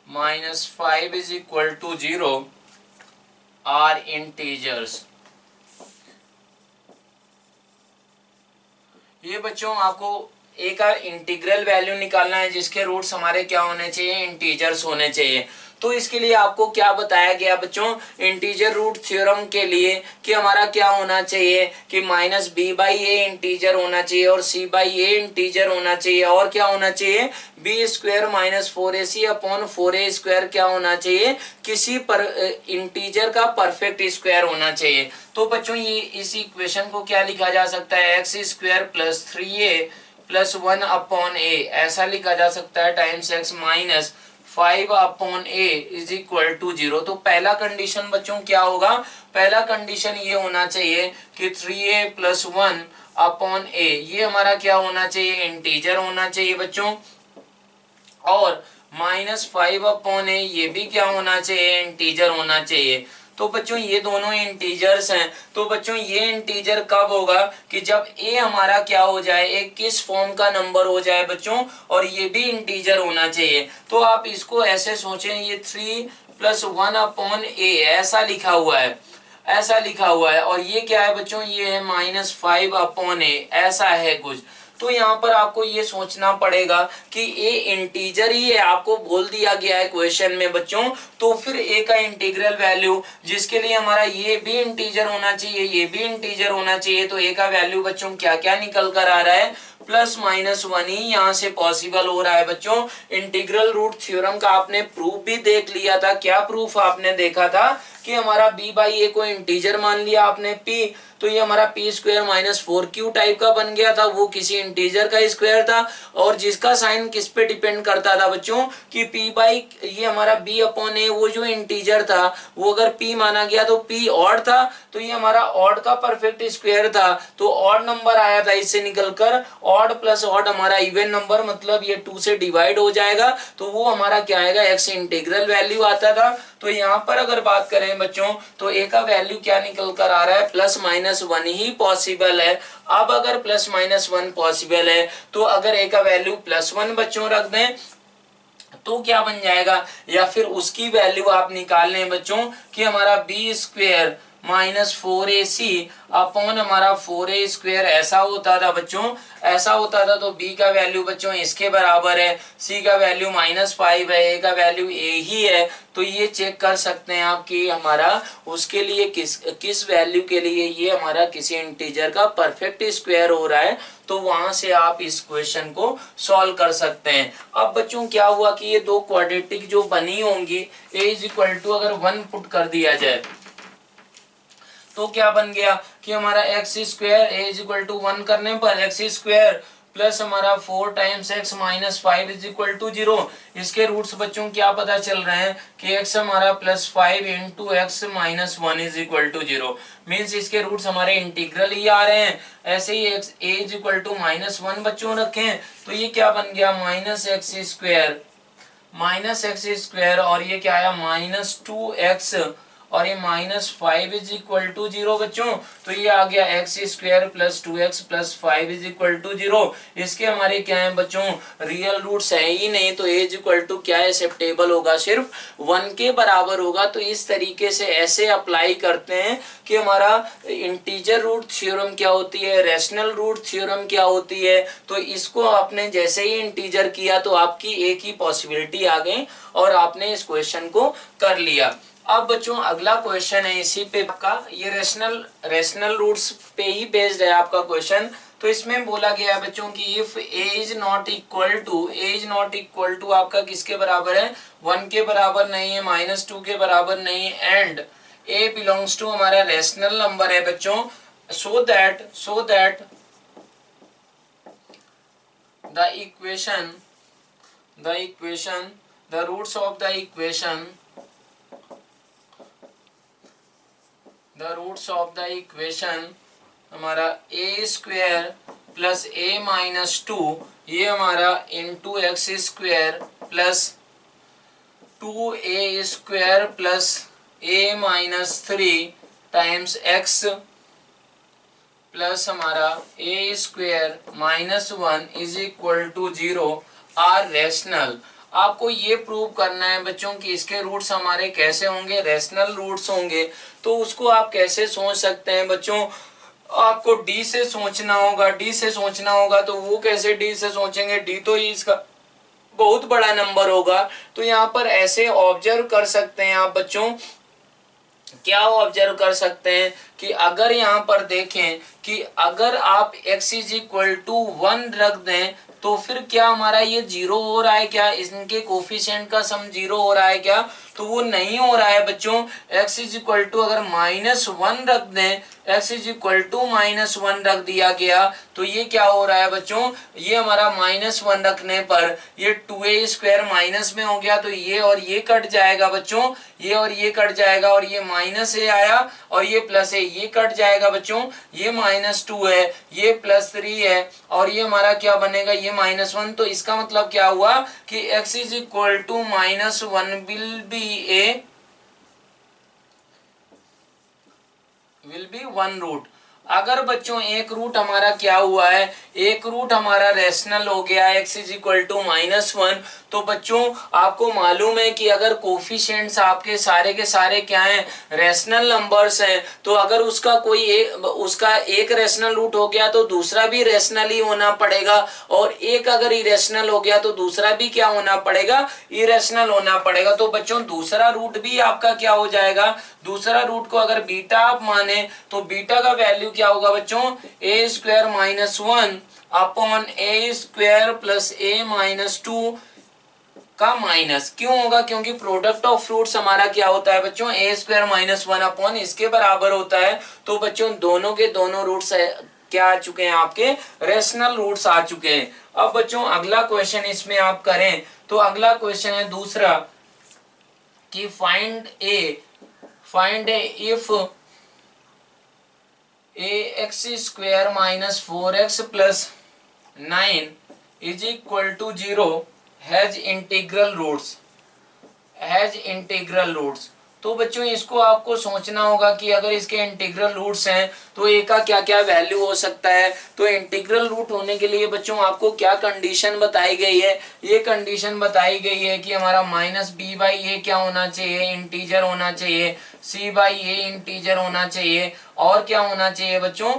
minus 5 is equal to 0 are integers। ये बच्चों आपको ए का इंटीग्रल वैल्यू निकालना है जिसके रूट्स हमारे क्या होने चाहिए, इंटीजर्स होने चाहिए। तो इसके लिए आपको क्या बताया गया बच्चों, इंटीजर रूट थ्योरम के लिए कि हमारा क्या होना चाहिए कि minus B by A integer होना चाहिए और सी बाई ए इंटीजर होना चाहिए और क्या होना चाहिए b square minus 4ac upon 4a square क्या होना चाहिए, किसी पर इंटीजर का परफेक्ट स्क्वायर होना चाहिए। तो बच्चों ये इस इक्वेशन को क्या लिखा जा सकता है, X square plus 3a plus 1 upon A ऐसा लिखा जा सकता है times X minus 5 upon A is equal to 0। तो पहला कंडीशन बच्चों क्या होगा, पहला कंडीशन ये होना चाहिए कि 3a प्लस 1 अपॉन ए ये हमारा क्या होना चाहिए, इंटीजर होना चाहिए बच्चों। और माइनस 5 अपॉन ए ये भी क्या होना चाहिए, इंटीजर होना चाहिए। तो बच्चों ये दोनों इंटीजर्स हैं। तो बच्चों ये इंटीजर कब होगा कि जब ए हमारा क्या हो जाए, एक किस फॉर्म का नंबर हो जाए बच्चों, और ये भी इंटीजर होना चाहिए। तो आप इसको ऐसे सोचें, ये 3+1/a ऐसा लिखा हुआ है, ऐसा लिखा हुआ है, और ये क्या है बच्चों, ये है -5/a, ऐसा है कुछ। तो यहाँ पर आपको ये सोचना पड़ेगा कि ए इंटीजर ही है, आपको बोल दिया गया है क्वेश्चन में बच्चों, तो फिर ए का इंटीग्रल वैल्यू, जिसके लिए हमारा ये भी इंटीजर होना चाहिए, ये भी इंटीजर होना चाहिए, तो ए का वैल्यू बच्चों क्या क्या निकल कर आ रहा है, +-1 ही यहाँ से पॉसिबल हो रहा है बच्चों। इंटीग्रल रूट थ्योरम का आपने प्रूफ भी देख लिया था। क्या प्रूफ आपने देखा था कि हमारा b/a को इंटीजर मान लिया आपने p, तो ये हमारा p² - 4q टाइप का बन गया था, वो किसी इंटीजर का स्क्वायर था, और जिसका साइन किस पे डिपेंड करता था बच्चों कि ये हमारा b/a, वो जो इंटीजर था वो अगर p माना गया तो p ऑड था, तो ये हमारा ऑड का परफेक्ट स्क्वायर था, तो ऑड नंबर आया था इससे निकलकर, ऑड प्लस ऑड हमारा इवन नंबर, मतलब ये 2 से डिवाइड हो जाएगा, तो वो हमारा क्या आएगा, x इंटीग्रल वैल्यू आता था। तो यहाँ पर अगर बात करें बच्चों तो a का वैल्यू क्या निकल कर आ रहा है, +-1 ही पॉसिबल है। अब अगर +-1 पॉसिबल है तो अगर a का वैल्यू +1 बच्चों रख दें तो क्या बन जाएगा, या फिर उसकी वैल्यू आप निकाल लें बच्चों कि हमारा b² - 4ac अपॉन हमारा 4a² ऐसा होता था बच्चों, ऐसा होता था। तो b का वैल्यू बच्चों इसके बराबर है, c का वैल्यू -5 है, a का वैल्यू a ही है। तो ये चेक कर सकते हैं आप कि हमारा उसके लिए किस वैल्यू के लिए ये हमारा किसी इंटीजर का परफेक्ट स्क्वायर हो रहा है, तो वहां से आप इस क्वेश्चन को सॉल्व कर सकते हैं। अब बच्चों क्या हुआ कि ये दो क्वाड्रेटिक जो बनी होंगी, a = अगर 1 पुट कर दिया जाए तो क्या बन गया कि हमारा x², a = 1 करने पर x² प्लस हमारा 4 × x - 5 = 0। इसके रूट्स बच्चों क्या पता चल रहे हैं कि x हमारा +5 × x - 1 = 0, मीन्स इसके रूट्स हमारे इंटीग्रल ही आ रहे हैं। ऐसे ही a = -1 बच्चों रखें तो ये क्या बन गया, -x², और ये क्या आया -2x, और ये -5 = 0 बच्चों, तो ये आ गया x² + 2x + 5 = 0। इसके हमारे क्या है बच्चों, रियल रूट्स है ही नहीं, तो a = क्या है, एक्सेप्टेबल होगा, सिर्फ 1 के बराबर होगा। तो इस तरीके से ऐसे अप्लाई करते हैं कि हमारा इंटीजर रूट थ्योरम क्या होती है, रैशनल रूट थ्योरम क्या होती है। तो इसको आपने जैसे ही इंटीजर किया तो आपकी एक ही पॉसिबिलिटी आ गई और आपने इस क्वेश्चन को कर लिया। अब बच्चों अगला क्वेश्चन है इसी पे आपका, ये रैशनल रूट्स पे ही बेस्ड है आपका क्वेश्चन। तो इसमें बोला गया है बच्चों कि if a is not equal to आपका किसके बराबर है, 1 के बराबर नहीं है, -2 के बराबर नहीं है, एंड a belongs to हमारा रैशनल नंबर है बच्चों, so that the equation the roots of the equation हमारा a² + a - 2 ये हमारा × x² + 2a² + a - 3 times x plus हमारा a² - 1 = 0 आर रैशनल। आपको ये प्रूव करना है बच्चों कि इसके रूट्स हमारे कैसे होंगे, रैशनल रूट्स होंगे। तो उसको आप कैसे सोच सकते हैं बच्चों, आपको डी से सोचना होगा। तो वो कैसे डी से सोचेंगे, डी तो इसका बहुत बड़ा नंबर होगा। तो यहाँ पर ऐसे ऑब्जर्व कर सकते हैं आप बच्चों, क्या ऑब्जर्व कर सकते हैं कि अगर यहाँ पर देखें कि अगर आप x = 1 रख दें तो फिर क्या हमारा ये 0 हो रहा है क्या, इनके कोफिशिएंट का सम 0 हो रहा है क्या, तो वो नहीं हो रहा है बच्चों। x = अगर -1 रख दें, x = -1 रख दिया गया तो ये क्या हो रहा है बच्चों, ये हमारा -1 रखने पर ये 2a² माइनस में हो गया, तो ये और ये कट जाएगा बच्चों, ये और ये कट जाएगा, और ये -a आया और ये +a, ये कट जाएगा बच्चों, ये -2 है, ये +3 है, और ये हमारा क्या बनेगा, ये -1। तो इसका मतलब क्या हुआ कि x = -1 will be a b one root. अगर बच्चों एक रूट हमारा क्या हुआ है, एक रूट हमारा रेशनल हो गया x इज इक्वल टू -1, तो बच्चों आपको मालूम है कि अगर कोफिशिएंट्स आपके सारे के सारे क्या हैं, रेशनल नंबर्स हैं, तो अगर उसका एक रेशनल रूट हो गया तो दूसरा भी रेशनल ही होना पड़ेगा, और एक अगर इरेशनल हो गया तो दूसरा भी क्या होना पड़ेगा, इरेशनल होना पड़ेगा। तो बच्चों दूसरा रूट भी आपका क्या हो जाएगा, दूसरा रूट को अगर बीटा आप माने तो बीटा का वैल्यू क्या होगा बच्चों, a square -1 upon a square plus a -2 का माइनस। क्यों होगा, क्योंकि प्रोडक्ट ऑफ फ्रूट्स हमारा क्या होता है बच्चों, a स्क्वायर -1 अपॉन इसके बराबर होता है। तो बच्चों दोनों के दोनों रूट्स क्या आ चुके हैं, आपके रेशनल रूट्स आ चुके हैं। अब बच्चों अगला क्वेश्चन इसमें आप करें तो अगला क्वेश्चन है दूसरा कि find a if ax square -4x plus 9 is equal to 0 has integral roots. तो बच्चों इसको आपको सोचना होगा कि अगर इसके इंटीग्रल रूट्स हैं तो ए का क्या क्या वैल्यू हो सकता है। तो इंटीग्रल रूट होने के लिए बच्चों आपको क्या कंडीशन बताई गई है, ये कंडीशन बताई गई है कि हमारा -b/a क्या होना चाहिए, इंटीजर होना चाहिए, c/a इंटीजर होना चाहिए, और क्या होना चाहिए बच्चों,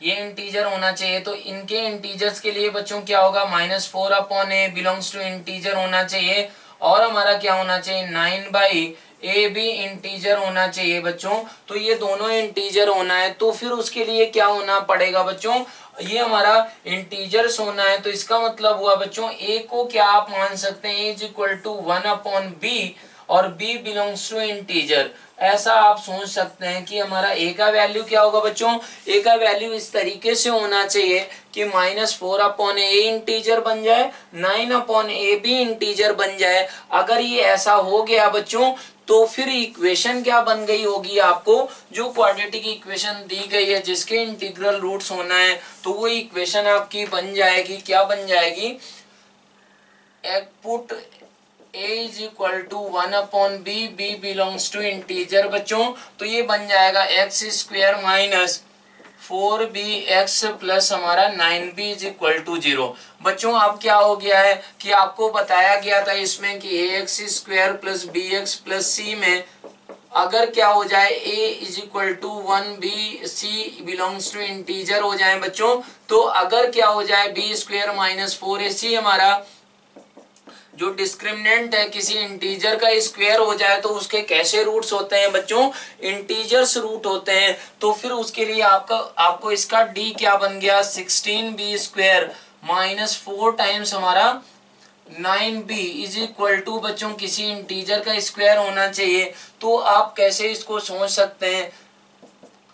ये इंटीजर होना चाहिए। तो इनके इंटीजर्स के लिए बच्चों क्या होगा, -4 upon a belongs to integer होना चाहिए, और हमारा क्या होना चाहिए 9/a भी इंटीजर होना चाहिए बच्चों। तो ये दोनों इंटीजर होना है, तो फिर उसके लिए क्या होना पड़ेगा बच्चों, ये हमारा इंटीजर्स होना है। तो इसका मतलब हुआ बच्चों a को क्या आप मान सकते हैं, a is equal to 1/b और b बिलोंग्स टू इंटीजर। ऐसा आप सोच सकते हैं कि हमारा a का वैल्यू क्या होगा बच्चों, a का वैल्यू इस तरीके से होना चाहिए कि -4 अपॉन a इंटीजर बन जाए, 9 अपॉन a भी इंटीजर बन जाए। अगर ये ऐसा हो गया बच्चों तो फिर इक्वेशन क्या बन गई होगी, आपको जो क्वाड्रेटिक इक्वेशन दी गई है जिसके इंटीग्रल रूट्स होना है, तो वो इक्वेशन आपकी बन जाएगी, क्या बन जाएगी, put a is equal to 1/b, b belongs to integer बच्चों। तो ये बन जाएगा x स्क्वायर -4bx प्लस हमारा 9b इज इक्वल टू 0। बच्चों अब क्या हो गया है कि आपको बताया गया था इसमें कि ax square plus bx plus c में अगर क्या हो जाए a is equal to 1b, c belongs to integer हो जाए बच्चों, तो अगर क्या हो जाए b स्क्वायर -4ac हमारा जो डिस्क्रिमिनेंट है किसी इंटीजर का स्क्वायर हो जाए तो उसके कैसे रूट्स होते हैं बच्चों, इंटीजर्स रूट होते हैं। तो फिर उसके लिए आपको इसका d क्या बन गया, 16b स्क्वायर -4 टाइम्स हमारा 9b इज इक्वल टू बच्चों किसी इंटीजर का स्क्वायर होना चाहिए। तो आप कैसे इसको सोच सकते हैं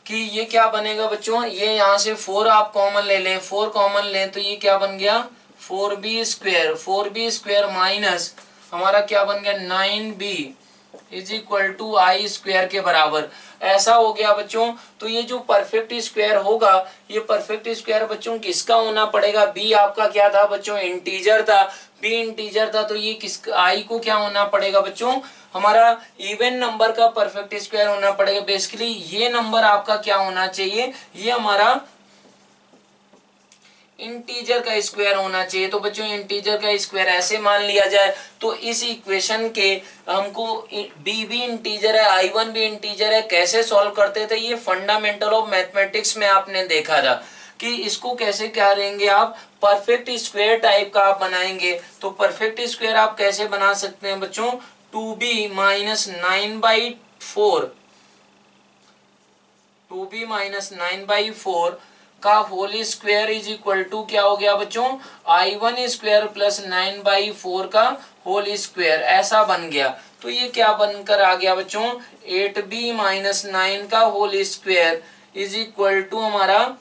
कि ये क्या बनेगा बच्चों, ये यहाँ से 4 आप कॉमन ले लें, 4 कॉमन लें तो ये क्या बन गया 4b स्क्वायर माइनस हमारा क्या बन गया 9b is equal to i square के बराबर। ऐसा हो गया बच्चों। तो ये जो परफेक्ट स्क्वायर होगा, ये परफेक्ट स्क्वायर बच्चों किसका होना पड़ेगा, b आपका क्या था बच्चों, इंटीजर था, b इंटीजर था, तो ये किस आई को क्या होना पड़ेगा बच्चों, हमारा इवन नंबर का परफेक्ट स्क्वायर होना पड़ेगा। बेसिकली ये नंबर आपका क्या होना चाहिए, ये हमारा इंटीजर का स्क्वायर होना चाहिए। तो बच्चों इंटीजर का स्क्वायर ऐसे मान लिया जाए तो इस इक्वेशन के हमको b भी इंटीजर है, i1 भी इंटीजर है, कैसे सॉल्व करते थे, ये फंडामेंटल ऑफ मैथमेटिक्स में आपने देखा था कि इसको कैसे क्या करेंगे आप, परफेक्ट स्क्वायर टाइप का आप बनाएंगे। तो परफेक्ट स्क्वायर आप कैसे बना सकते हैं बच्चों, 2b - 9/4 2b - 9/4 का whole square is equal to क्या हो गया बच्चों, i1 स्क्वायर प्लस 9/4 का होल स्क्वायर, ऐसा बन गया। तो ये क्या बनकर आ गया बच्चों, 8b - 9 का whole square is equal to हमारा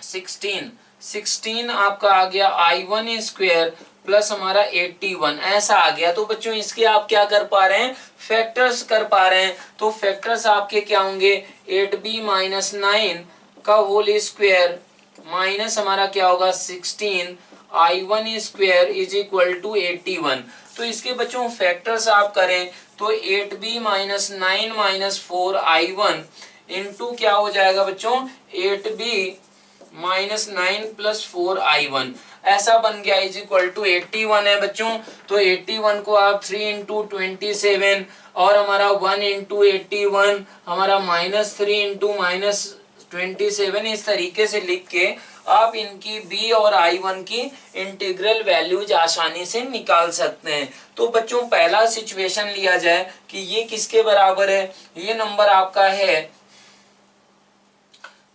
16 आपका आ गया i1 स्क्वायर प्लस हमारा 81, ऐसा आ गया। तो बच्चों इसके आप क्या कर पा रहे हैं, फैक्टर्स कर पा रहे हैं। तो फैक्टर्स आपके क्या होंगे, 8b - 9 का होल स्क्वायर माइनस हमारा क्या होगा 16 i1 square is equal to 81। तो इसके बच्चों फैक्टर्स आप करें तो 8b - 9 - 4 i1 इंटू क्या हो जाएगा बच्चों 8b माइनस 9 + 4i1 ऐसा बन गया इज इक्वल टू 81 है बच्चों। तो 81 को आप 3 इंटू 27 और हमारा 1 इंटू 81 हमारा -3 इंटू -27 इस तरीके से लिख के आप इनकी b और i1 की इंटीग्रल वैल्यूज आसानी से निकाल सकते हैं। तो बच्चों पहला सिचुएशन लिया जाए कि ये किसके बराबर है, ये नंबर आपका है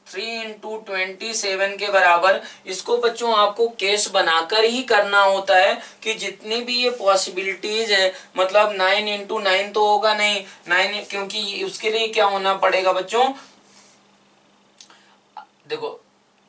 3 इंटू 27 के बराबर। इसको बच्चों आपको केस बनाकर ही करना होता है कि जितनी भी ये पॉसिबिलिटीज है, मतलब 9 इंटू 9 तो होगा नहीं, 9 क्योंकि उसके लिए क्या होना पड़ेगा बच्चों, देखो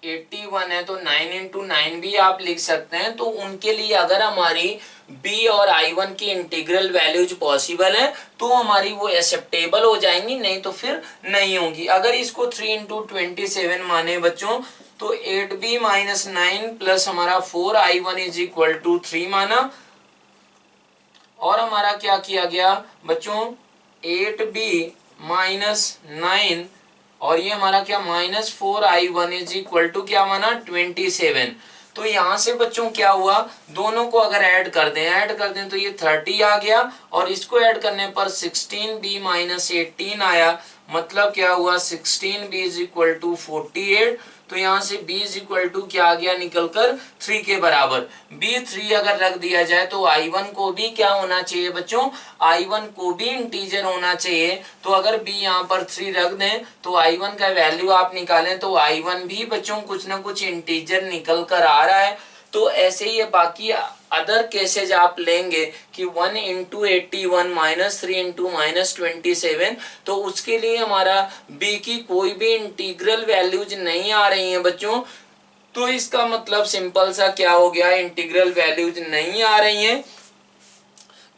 81 है तो 9 इंटू 9 भी आप लिख सकते हैं। तो उनके लिए अगर हमारी b और i1 की इंटीग्रल वैल्यूज पॉसिबल है तो हमारी वो एक्सेप्टेबल हो जाएंगी, नहीं तो फिर नहीं होंगी। अगर इसको 3 इंटू 27 माने बच्चों तो 8b माइनस 9 प्लस हमारा 4i1 इज इक्वल टू 3 माना, और हमारा क्या किया गया बच्चों 8b माइनस 9 और ये हमारा क्या -4i1 इज इक्वल टू क्या माना 27। तो यहां से बच्चों क्या हुआ, दोनों को अगर ऐड कर दें तो ये 30 आ गया, और इसको ऐड करने पर 16b माइनस 18 आया। मतलब क्या हुआ 16b इज इक्वल टू 48। तो यहाँ से b इज इक्वल टू क्या आ गया निकल कर 3 के बराबर। b 3 अगर रख दिया जाए तो i1 को भी क्या होना चाहिए बच्चों, i1 को भी इंटीजर होना चाहिए। तो अगर b यहाँ पर 3 रख दें तो i1 का वैल्यू आप निकालें तो i1 भी बच्चों कुछ ना कुछ इंटीजर निकल कर आ रहा है। तो ऐसे ही बाकी अदर केसेज आप लेंगे कि 1 इंटू 81 -3 इंटू -27, तो उसके लिए हमारा b की कोई भी इंटीग्रल वैल्यूज नहीं आ रही हैं बच्चों। तो इसका मतलब सिंपल सा क्या हो गया, इंटीग्रल वैल्यूज नहीं आ रही हैं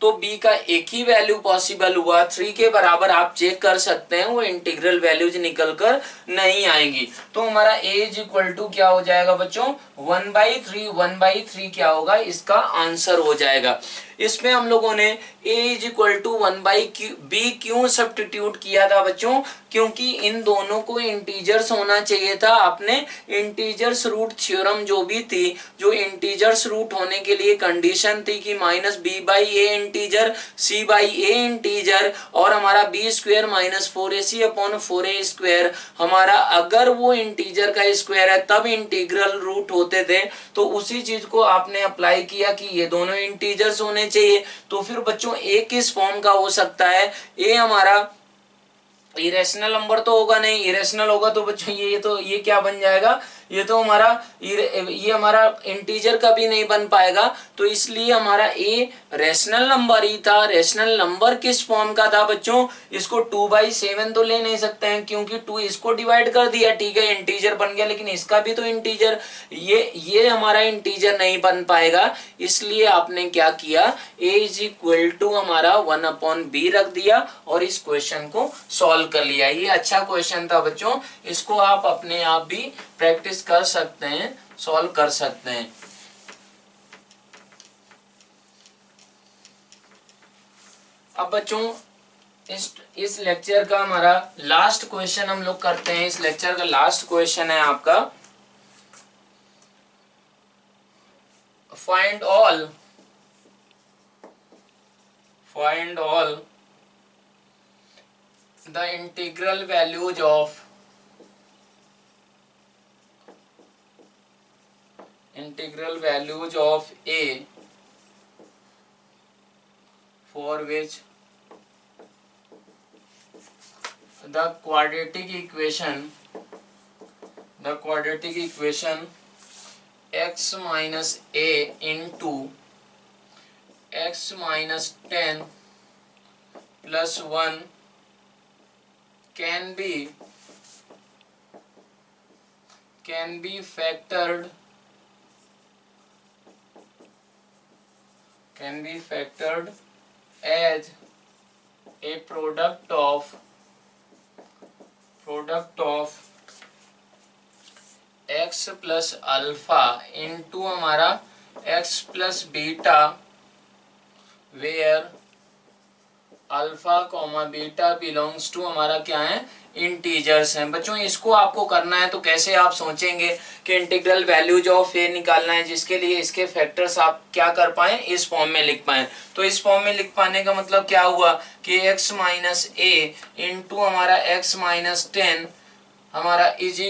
तो b का एक ही वैल्यू पॉसिबल हुआ, 3 के बराबर आप चेक कर सकते हैं, वो इंटीग्रल वैल्यूज निकल कर नहीं आएंगी। तो हमारा a इज इक्वल टू क्या हो जाएगा बच्चों 1/3, 1/3 क्या होगा इसका आंसर हो जाएगा। इसमें हम लोगों ने a is equal to 1/b क्यों सब्स्टिट्यूट किया था बच्चों, क्योंकि इन दोनों को इंटीजर्स होना चाहिए था। आपने इंटीजर्स रूट थ्योरम जो भी थी, जो इंटीजर्स रूट होने के लिए कंडीशन थी कि -b/a इंटीजर, c/a इंटीजर और हमारा b² - 4ac/4a² हमारा अगर वो इंटीजर का स्क्वायर है तब इंटीग्रल रूट होते थे। तो उसी चीज को आपने अप्लाई किया कि ये दोनों इंटीजर्स होने चाहिए। तो फिर बच्चों a किस फॉर्म का हो सकता है, a हमारा इरेशनल नंबर तो होगा नहीं, इरेशनल होगा तो बच्चों ये क्या बन जाएगा, ये तो हमारा ये हमारा इंटीजर कभी नहीं बन पाएगा। तो इसलिए हमारा a रेशनल नंबर ही था। रेशनल नंबर किस फॉर्म का था बच्चों, इसको 2/7 तो ले नहीं सकते हैं क्योंकि 2 इसको डिवाइड कर दिया, ठीक है इंटीजर बन गया, लेकिन इसका भी तो इंटीजर, ये हमारा इंटीजर नहीं बन पाएगा। इसलिए आपने क्या किया, a इज इक्वल टू हमारा 1/b रख दिया और इस क्वेश्चन को सॉल्व कर लिया। ये अच्छा क्वेश्चन था बच्चों, इसको आप अपने आप भी प्रैक्टिस कर सकते हैं, सॉल्व कर सकते हैं। अब बच्चों इस लेक्चर का हमारा लास्ट क्वेश्चन हम लोग करते हैं। इस लेक्चर का लास्ट क्वेश्चन है आपका find all the integral values of a for which the quadratic equation x minus a into x minus 10 plus 1 can be factored as a product of x plus alpha into हमारा x plus beta where alpha comma beta belongs to हमारा क्या है, integers हैं। बच्चों इसको आपको करना है तो कैसे आप सोचेंगे कि इंटीग्रल वैल्यूज ऑफ ए निकालना है, जिसके लिए इसके फैक्टर्स आप क्या कर पाए, इस फॉर्म में लिख पाए। तो इस फॉर्म में लिख पाने का मतलब क्या हुआ कि x माइनस ए इंटू हमारा x माइनस 10 हमारा is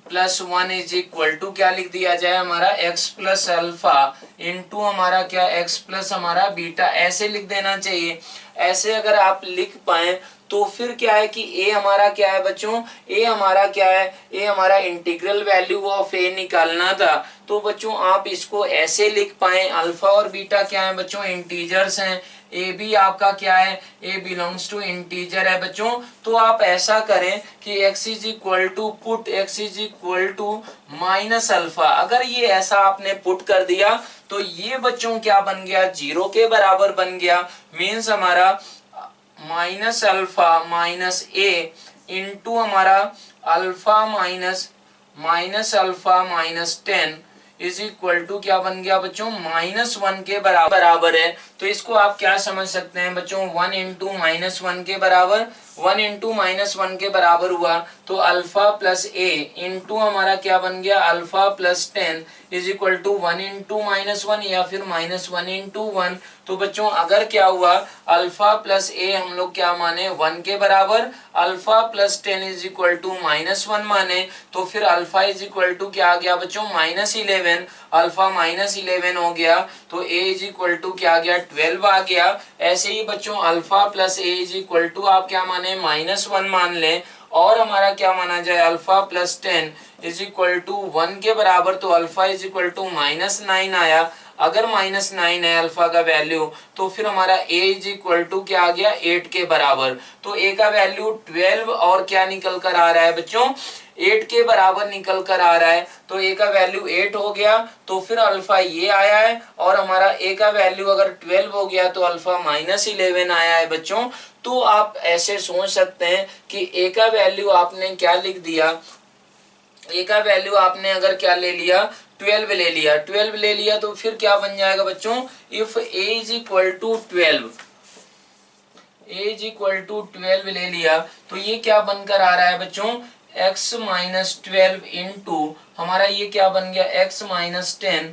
plus 1 is equal to क्या लिख दिया जाए, हमारा x प्लस अल्फा इंटू हमारा क्या x प्लस हमारा बीटा, ऐसे लिख देना चाहिए। ऐसे अगर आप लिख पाए तो फिर क्या है कि a हमारा क्या है बच्चों, a हमारा क्या है, a हमारा इंटीग्रल वैल्यू ऑफ a निकालना था। तो बच्चों आप इसको ऐसे लिख पाए, अल्फा और बीटा क्या है बच्चों, इंटीजर्स हैं। ए भी आपका क्या है, ए बिलोंग्स टू इंटीजर है बच्चों। तो आप ऐसा करें कि x is equal to put x is equal to minus alpha. अगर ये ऐसा आपने पुट कर दिया तो ये बच्चों क्या बन गया, 0 के बराबर बन गया। मीन्स हमारा minus alpha minus a into हमारा alpha minus alpha minus 10 is equal to क्या बन गया बच्चों, -1 के बराबर है। तो इसको आप क्या समझ सकते हैं बच्चों, 1 इंटू माइनस 1 के बराबर, 1 इंटू माइनस 1 के बराबर हुआ। तो अल्फा प्लस ए इंटू हमारा क्या बन गया, alpha plus 10 is equal to 1 into minus 1 या फिर -1 इंटू 1। तो बच्चों अगर क्या हुआ, अल्फा प्लस ए हम लोग क्या माने 1 के बराबर, alpha plus 10 is equal to -1 माने, तो फिर अल्फा इज इक्वल टू क्या आ गया बच्चों, -11। अल्फा -11 हो गया तो a इज इक्वल टू क्या आ गया, 12 आ गया। ऐसे ही बच्चों alpha plus a is equal to आप क्या माने, -1 मान लें, और हमारा क्या माना जाए, alpha plus 10 is equal to 1 के बराबर। तो अल्फा इज इक्वल टू -9 आया। अगर -9 है अल्फा का वैल्यू तो फिर हमारा a इज इक्वल टू क्या आ गया, 8 के बराबर। तो a का वैल्यू 12 और क्या निकल कर आ रहा है बच्चों, 8 के बराबर निकल कर आ रहा है। तो a का वैल्यू 8 हो गया तो फिर अल्फा ये आया है, और हमारा a का वैल्यू अगर 12 हो गया तो अल्फा -11 आया है बच्चों। तो आप ऐसे सोच सकते हैं कि a का वैल्यू आपने क्या लिख दिया, a का वैल्यू आपने अगर क्या ले लिया, 12 ले लिया। 12 ले लिया तो फिर क्या बन जाएगा बच्चों, if a is equal to 12, a is equal to 12 ले लिया तो ये क्या बनकर आ रहा है बच्चों, x माइनस 12 इंटू हमारा ये क्या बन गया, x minus 10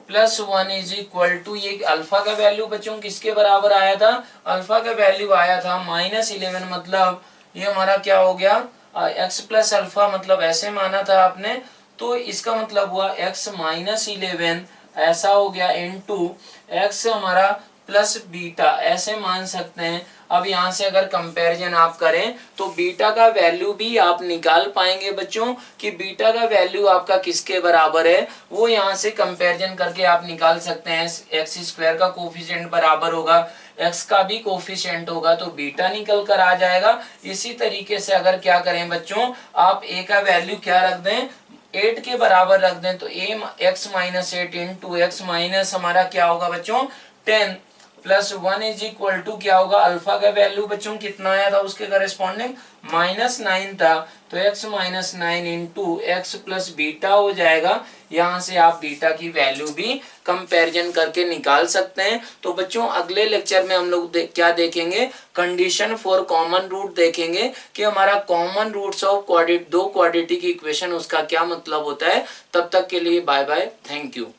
plus 1 is equal to, ये अल्फा का वैल्यू बच्चों किसके बराबर आया था, अल्फा का वैल्यू आया था -11। मतलब ये हमारा क्या हो गया, x प्लस अल्फा, मतलब ऐसे माना था आपने, तो इसका मतलब हुआ x -11 ऐसा हो गया इंटू x हमारा प्लस बीटा, ऐसे मान सकते हैं। अब यहाँ से अगर कंपैरिजन आप करें तो बीटा का वैल्यू भी आप निकाल पाएंगे बच्चों कि बीटा का वैल्यू आपका किसके बराबर है, वो यहाँ से कंपैरिजन करके आप निकाल सकते हैं। एक्स स्क्वायर का कोफिशिएंट बराबर होगा x का भी कोफिशिएंट होगा तो बीटा निकल कर आ जाएगा। इसी तरीके से अगर क्या करें बच्चों, आप a का वैल्यू क्या रख दें, 8 के बराबर रख दें, तो x minus 8 into x minus हमारा क्या होगा बच्चों 10 प्लस 1 इज इक्वल टू क्या होगा, अल्फा का वैल्यू बच्चों कितना आया था उसके करस्पॉन्डिंग -9 था, तो x minus 9 into x plus beta हो जाएगा। यहाँ से आप बीटा की वैल्यू भी कंपैरिजन करके निकाल सकते हैं। तो बच्चों अगले लेक्चर में हम लोग क्या देखेंगे, कंडीशन फॉर कॉमन रूट देखेंगे कि हमारा कॉमन रूट्स ऑफ दो क्वाड्रेटिक इक्वेशन उसका क्या मतलब होता है। तब तक के लिए बाय बाय, थैंक यू।